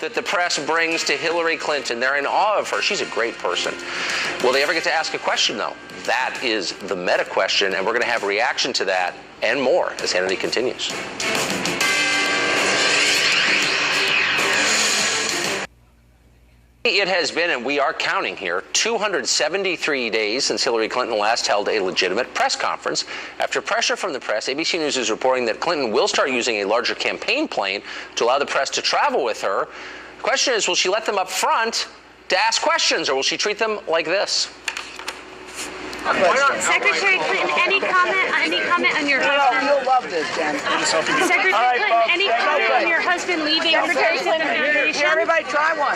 that the press brings to Hillary Clinton. They're in awe of her. She's a great person. Will they ever get to ask a question, though? That is the meta question, and we're going to have a reaction to that and more as Hannity continues. It has been, and we are counting here, 273 days since Hillary Clinton last held a legitimate press conference. After pressure from the press, ABC News is reporting that Clinton will start using a larger campaign plane to allow the press to travel with her. The question is, will she let them up front to ask questions, or will she treat them like this? Secretary Clinton, any comment on your husband? You'll love this, Jen. Secretary Clinton, any comment on your husband leaving Secretary Clinton Foundation? Everybody try one.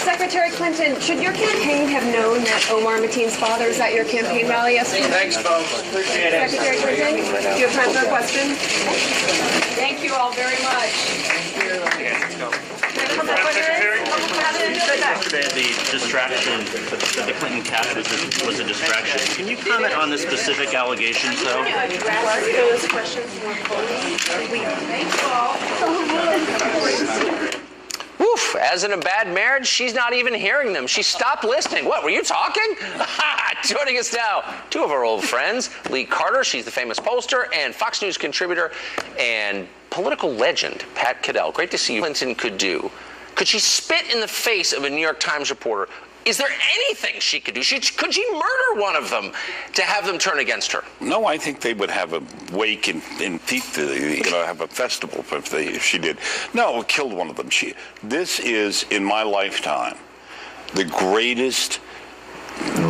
Secretary Clinton, should your campaign have known that Omar Mateen's father was at your campaign rally yesterday? Thanks, folks. Appreciate it. Secretary Clinton, do you have time for a question? Thank you all very much. The distraction that the Clinton cabinet was a distraction. Can you comment on the specific allegations, though? Those questions more fully. Woof, as in a bad marriage, she's not even hearing them. She stopped listening. What, were you talking? Joining us now, two of our old friends, Lee Carter, she's the famous pollster, and Fox News contributor and political legend, Pat Caddell. Great to see you. Clinton could do. Could she spit in the face of a New York Times reporter? Is there anything she could do? Could she murder one of them to have them turn against her? No, I think they would have a wake and have a festival if she did. No, killed one of them. This is, in my lifetime, the greatest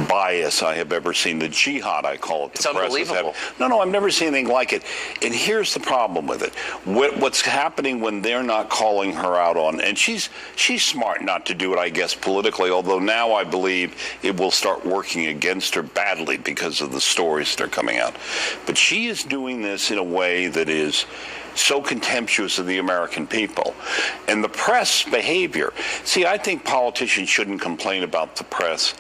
bias I have ever seen. The jihad, I call it. It's unbelievable. No, I've never seen anything like it. And here's the problem with it. What's happening when they're not calling her out on, and she's smart not to do it, I guess, politically, although now I believe it will start working against her badly because of the stories that are coming out. But she is doing this in a way that is so contemptuous of the American people. And the press behavior. See, I think politicians shouldn't complain about the press,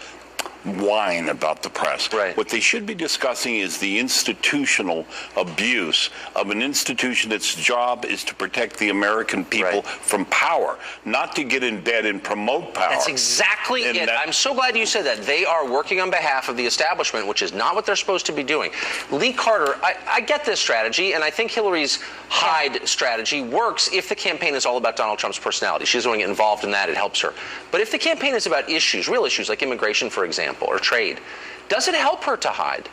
whine about the press. Right. What they should be discussing is the institutional abuse of an institution that's job is to protect the American people from power, not to get in bed and promote power. That's exactly it. I'm so glad you said that. They are working on behalf of the establishment, which is not what they're supposed to be doing. Lee Carter, I get this strategy, and I think Hillary's hide strategy works if the campaign is all about Donald Trump's personality. She's going to get involved in that. It helps her. But if the campaign is about issues, real issues like immigration, for example, or trade, does it help her to hide?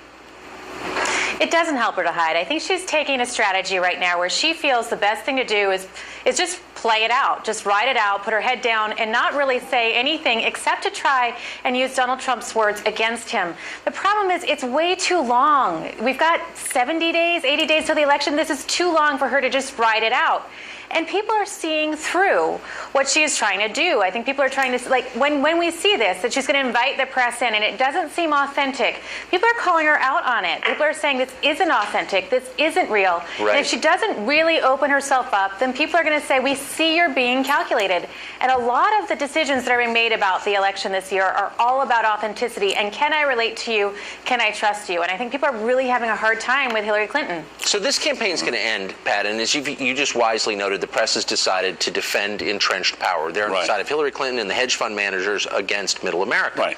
It doesn't help her to hide. I think she's taking a strategy right now where she feels the best thing to do is just play it out, just ride it out, put her head down, and not really say anything except to try and use Donald Trump's words against him. The problem is it's way too long. We've got 70 days, 80 days till the election. This is too long for her to just ride it out. And people are seeing through what she is trying to do. I think people are trying to, like, when we see this, that she's going to invite the press in, and it doesn't seem authentic, people are calling her out on it. People are saying this isn't authentic, this isn't real. Right. And if she doesn't really open herself up, then people are going to say, we see you're being calculated. And a lot of the decisions that are being made about the election this year are all about authenticity. And can I relate to you? Can I trust you? And I think people are really having a hard time with Hillary Clinton. So this campaign's going to end, Pat, and as you just wisely noted, the press has decided to defend entrenched power. They're on the side of Hillary Clinton and the hedge fund managers against middle America. Right.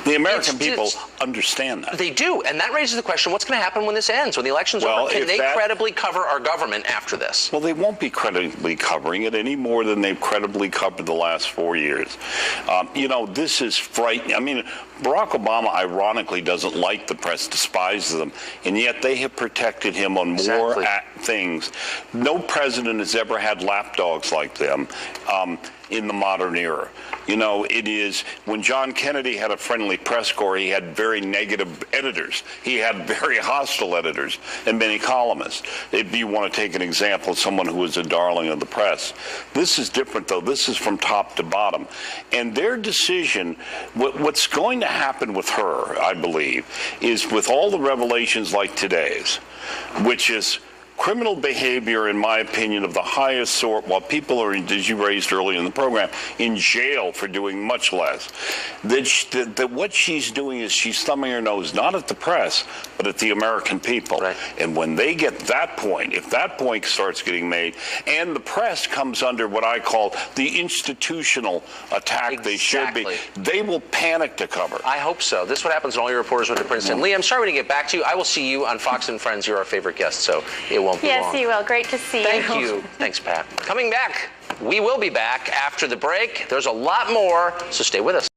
The American people understand that. They do, and that raises the question, what's going to happen when this ends, when the election's over? Can they credibly cover our government after this? Well, they won't be credibly covering it any more than they've credibly covered the last 4 years. This is frightening. I mean, Barack Obama, ironically, doesn't like the press, despises them, and yet they have protected him on more things. No president has ever had lapdogs like them. In the modern era. It is, when John Kennedy had a friendly press corps, he had very negative editors. He had very hostile editors and many columnists. If you want to take an example of someone who was a darling of the press. This is different, though. This is from top to bottom. And their decision, what's going to happen with her, I believe, is with all the revelations like today's, which is criminal behavior, in my opinion, of the highest sort, while people are, as you raised earlier in the program, in jail for doing much less. That what she's doing is she's thumbing her nose not at the press, but at the American people. Right. And when they get that point, if that point starts getting made, and the press comes under what I call the institutional attack they should be, they will panic to cover. I hope so. This is what happens when all your reporters went to Princeton. Lee, I'm sorry we didn't get back to you. I will see you on Fox and Friends. You're our favorite guest, so it won't be long. Yes, you will. Great to see you. Thank you. Thanks, Pat. Coming back, we will be back after the break. There's a lot more, so stay with us.